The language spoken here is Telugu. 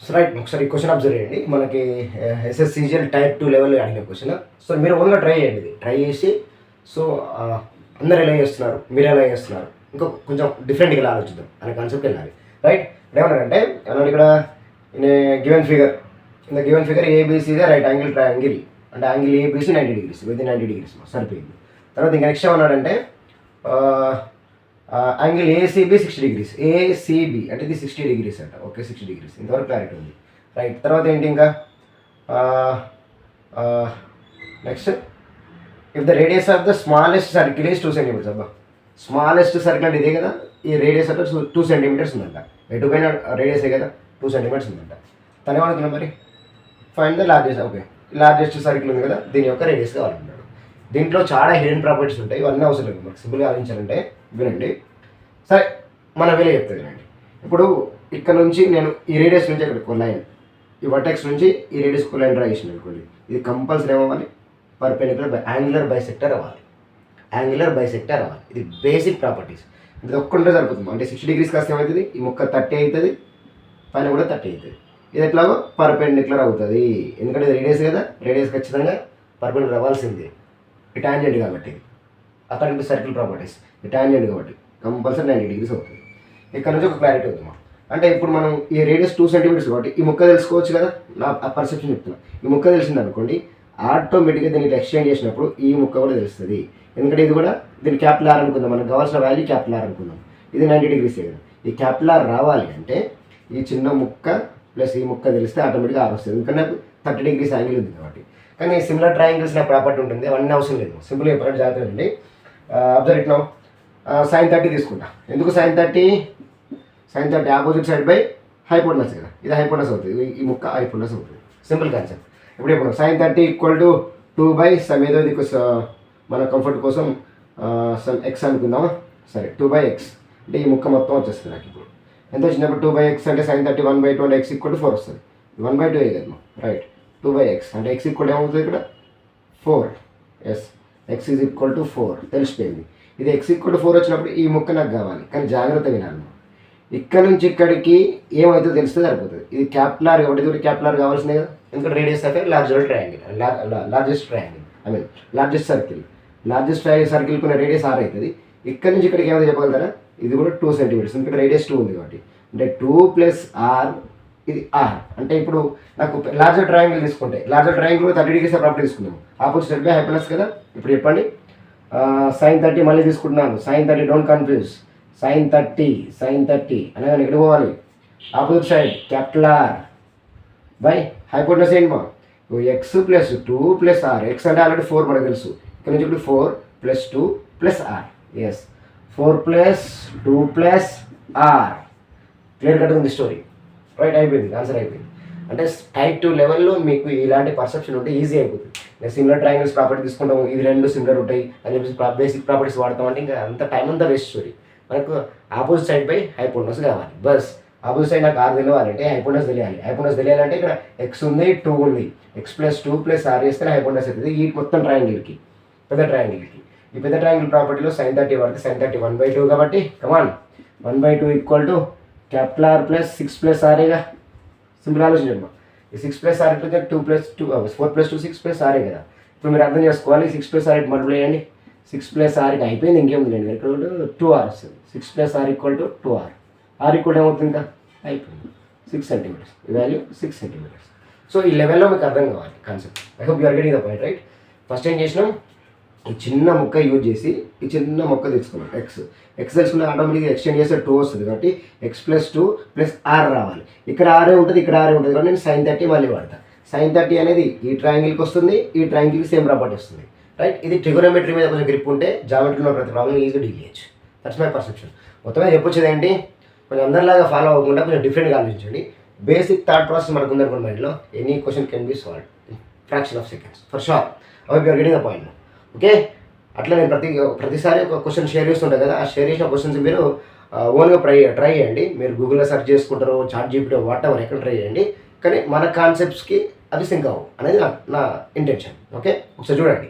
సో రైట్, ఒకసారి ఈ క్వశ్చన్ అబ్జర్వ్ చేయండి. మనకి ఎస్ఎస్సిజిఎల్ టైప్ 2 లెవెల్లో అడిగిన క్వశ్చన్. సో మీరు ఓన్గా ట్రై చేయండి, ఇది ట్రై చేసి సో అందరు ఎలా చేస్తున్నారు, మీరు ఎలా చేస్తున్నారు, ఇంకో కొంచెం డిఫరెంట్గా ఎలా ఆలోచిద్దాం అనే కాన్సెప్ట్ వెళ్ళాలి. రైట్, ఏమన్నారంటే ఏమన్నా ఇక్కడ given figure, in the given figure A B C the right angle triangle, అంటే angle A B C 90 degrees, with 90 degrees సరిపోయింది. తర్వాత ఇంకా నెక్స్ట్ ఏమన్నాడంటే యాంగిల్ ఏసీబీ 60 degrees, ఏసీబీ అంటే ఇది 60 degrees అంట. ఓకే, 60 degrees, ఇంతవరకు క్లారిటీ ఉంది. రైట్, తర్వాత ఏంటి ఇంకా next, if the radius of the smallest circle is 2 centimeters. అబ్బా, స్మాలెస్ట్ సర్కిల్ అంటే ఇదే కదా, ఈ రేడియస్ అంటే 2 centimeters ఉందంట. ఎటుపైన రేడియసే కదా, 2 centimeters ఉందంట. తను ఏమనుకున్నాం మరి, find the largest. Okay, largest circle ఉంది కదా, దీని యొక్క రేడియస్ కావాలన్నాడు. దీంట్లో చాలా హిడెన్ ప్రాపర్టీస్ ఉంటాయి, ఇవన్నీ అవసరం లేదు మనకు. సింపుల్గా ఆలోచించాలంటే వినండి, సరే మన వేలే చెప్తుంది వినండి. ఇప్పుడు ఇక్కడ నుంచి నేను ఈ రేడియస్ నుంచి ఇక్కడ లైన్, ఈ వర్టెక్స్ నుంచి ఈ రేడియస్ లైన్ డ్రా చేసిన అనుకోండి, ఇది కంపల్సరీ ఏమవ్వాలి, పర్పెండిక్యులర్ యాంగులర్ బైసెక్టర్ అవ్వాలి. యాంగులర్ బైసెక్టర్ అవ్వాలి, ఇది బేసిక్ ప్రాపర్టీస్. ఇది ఒక్కటే సరిపోతుంది. అంటే 60 degrees కాస్త ఏమవుతుంది, ఈ ముక్క 30 అవుతుంది, పైన కూడా 30 అవుతుంది. ఇది ఎట్లాగో పర్పెండిక్యులర్ అవుతుంది, ఎందుకంటే ఇది రేడియస్ కదా, రేడియస్ ఖచ్చితంగా పర్పెండిక్యులర్ అవ్వాల్సిందే. ఈ టాంజెంట్ కాబట్టి, అక్కడ సర్కిల్ ప్రాపర్టీస్, ఈ టాంజెంట్ కాబట్టి కంపల్సరీ 90 degrees అవుతుంది. ఇక్కడ నుంచి ఒక క్లారిటీ అవుతుంది. అంటే ఇప్పుడు మనం ఈ రేడియస్ 2 centimeters కాబట్టి ఈ ముక్క తెలుసుకోవచ్చు కదా, నా పర్సెప్షన్ చెప్తున్నా. ఈ ముక్క తెలిసింది అనుకోండి, ఆటోమేటిక్గా దీన్ని ఎక్స్చేంజ్ చేసినప్పుడు ఈ ముక్క కూడా తెలుస్తుంది. ఎందుకంటే ఇది కూడా దీన్ని క్యాపిటల్ ఆర్ అనుకుందాం, మనకు కావాల్సిన వాల్యూ క్యాపిటల్ ఆర్ అనుకుందాం. ఇది 90 degrees కదా, ఈ క్యాపిటల్ ఆర్ రావాలి అంటే ఈ చిన్న ముక్క ప్లస్ ఈ ముక్క తెలిస్తే ఆటోమేటిక్గా ఆర్ వస్తుంది, ఎందుకంటే నాకు 30 degrees యాంగిల్ ఉంది కాబట్టి. కానీ సిమిలర్ ట్రయాంగిల్స్ నా ప్రాపర్టీ ఉంటుంది, అవన్నీ అవసరం లేదు. సింపుల్గా చెప్పినట్టు జాగ్రత్త అండి. అబ్జర్వ్ ఇట్ నౌ, sin 30 తీసుకుంటా. ఎందుకు sin 30? sin 30 opposite side by hypotenuse కదా, ఇది హైపోటనస్ అవుతుంది, ఈ ముక్క హైపోటనస్ అవుతుంది. Simple concept. ఇప్పుడు ఇప్పుడు sin 30 = 2 సమ్ ఏదో ఇది మన కంఫర్ట్ కోసం సమ్ ఎక్స్ అనుకుందామా. సరే, 2/x అంటే ఈ ముక్క మొత్తం వచ్చేస్తుంది నాకు. ఇప్పుడు ఎంత వచ్చినప్పుడు 2/x అంటే sin 30 1/2 అంటే x = 4 వస్తుంది. 1/2 కదా, రైట్. 2/x అంటే x = ఏమవుతుంది ఇక్కడ 4. ఎస్, x = 4 తెలిసిపోయింది. ఇది x = 4 వచ్చినప్పుడు ఈ ముక్క నాకు కావాలి, కానీ జాగ్రత్త వినాలి. ఇక్కడ నుంచి ఇక్కడికి ఏమైతే తెలిస్తే సరిపోతుంది. ఇది క్యాపిటల్ ఆర్ కాబట్టి ఇది క్యాపిటల్ ఆర్ కావాల్సిందే కదా, ఎందుకంటే radius of largest triangle, I mean largest circle. Largest circle కొన్ని రేడియస్ ఆర్ అవుతుంది. ఇక్కడ నుంచి ఇక్కడికి ఏమైతే చెప్పగలుగుతారా, ఇది కూడా 2 centimeters, ఎందుకంటే రేడియస్ 2 ఉంది కాబట్టి. అంటే 2 + r, ఇది r. అంటే ఇప్పుడు నాకు లార్జర్ ట్రయాంగిల్ తీసుకుంటే, లార్జర్ ట్రయాంగిల్ 30 degrees ప్రాపర్టీ తీసుకున్నాము, ఆపోజిట్ సైడ్ బై హైపోటనస్ కదా. ఇప్పుడు చెప్పండి, sin 30 మళ్ళీ తీసుకుంటున్నాను. sin 30 డోంట్ కన్ఫ్యూజ్, sin 30 అనగా ఇక్కడ పోవాలి, opposite side capital R by hypotenuse ఏంటి మా, x + 2 + r. x అంటే ఆల్రెడీ 4 మనకు తెలుసు, ఇక్కడ నుంచి ఇప్పుడు 4 + 2 + r. Yes, 4 + 2 + r. Clear cut ఉంది స్టోరీ. రైట్, అయిపోయింది, ఆన్సర్ అయిపోయింది. అంటే టైప్ 2 లెవెల్లో మీకు ఇలాంటి పర్సెప్షన్ ఉంటే ఈజీ అయిపోతుంది. నేను సిమిలర్ ట్రయాంగిల్స్ ప్రాపర్టీ తీసుకుంటాము, ఇది రెండు సిమిలర్ ఉంటాయి అని చెప్పేసి బేసిక్ ప్రాపర్టీస్ వాడతామంటే ఇంకా అంత టైం అంతా వేస్ట్ స్టోరీ. మనకు ఆపోజిట్ సైడ్ బై హైపోటనస్ కావాలి, బస్. ఆపోజిట్ సైడ్ నాకు r తెలియాలంటే హైపోటనస్ తెలియాలి. హైపోటనస్ తెలియాలంటే ఇక్కడ x ఉంది, 2 ఉంది, x + 2 + r చేస్తే హైపోటనస్ అవుతుంది. ఈ మొత్తం ట్రయాంగిల్కి, పెద్ద ట్రయాంగిల్కి. ఈ పెద్ద ట్రయాంగిల్ ప్రాపర్టీలో sin 30 వాడితే sin 30 1/2 కాబట్టి కమాన్ 1/2 = క్యాపిటల్ ఆర్ + 6 + r. సింపుల్ ఆలోచించమ్మా, ఈ 6 + r 2 + 2 4 + 2 6 + r కదా. ఇప్పుడు మీరు అర్థం చేసుకోవాలి, 6 + r మల్టిప్లై చేయండి, 6 + r అయిపోయింది, ఇంకేముంది లేండి, ఇక్కడ 2r వస్తుంది. 6 + r = 2r. r ఏమవుతుంది ఇంకా అయిపోయింది, 6 centimeters. ఈ వాల్యూ 6 centimeters. సో ఈ లెవెల్లో మీకు అర్థం కావాలి concept. I hope you are getting the point, right. First ఏం చేసినాం, ఈ చిన్న ముక్క యూజ్ చేసి ఈ చిన్న ముక్క తెచ్చుకున్నాం. ఎక్స్ తెలుసుకున్న ఆటోమేటిక్గా ఎక్స్టెండ్ చేస్తే 2 వస్తుంది కాబట్టి x + 2 + r రావాలి. ఇక్కడ r ఉంటుంది, ఇక్కడ r ఉంటుంది కాబట్టి నేను sin 30 మళ్ళీ వాడతాను. sin 30 అనేది ఈ ట్రయాంగిల్కి వస్తుంది, ఈ ట్రయాంగిల్కి సేమ్ ప్రాపర్టీ వస్తుంది, రైట్. ఇది ట్రిగోనోమెట్రీ మీద కొంచెం గ్రిప్ ఉంటే జామెట్రీలో ప్రతి ప్రాబ్లం ఈజీగా డీల్ చేయొచ్చు. That's my perception. మొత్తమే చెప్పొచ్చేది ఏంటి, కొంచెం అందరిలాగా ఫాలో అవ్వకుండా కొంచెం డిఫరెంట్గా ఆలోచించండి. బేసిక్ థాట్ ప్రాసెస్ మనకు ఉందనుకోండి మైండ్లో, any question can be solved in fraction of seconds for sure. I hope you are getting the point. Okay, అట్లా నేను ప్రతిసారి ఒక క్వశ్చన్ షేర్ చేస్తుంటాను కదా, ఆ షేర్ చేసిన క్వశ్చన్స్ మీరు ఓన్గా ట్రై చేయండి. మీరు గూగుల్లో సెర్చ్ చేసుకుంటారు, ChatGPT వాటెవర్ ఎక్కడ ట్రై చేయండి, కానీ మన కాన్సెప్ట్స్కి అవి సింక్ అవ్వు అనేది నా ఇంటెన్షన్. ఓకే, ఒకసారి చూడండి.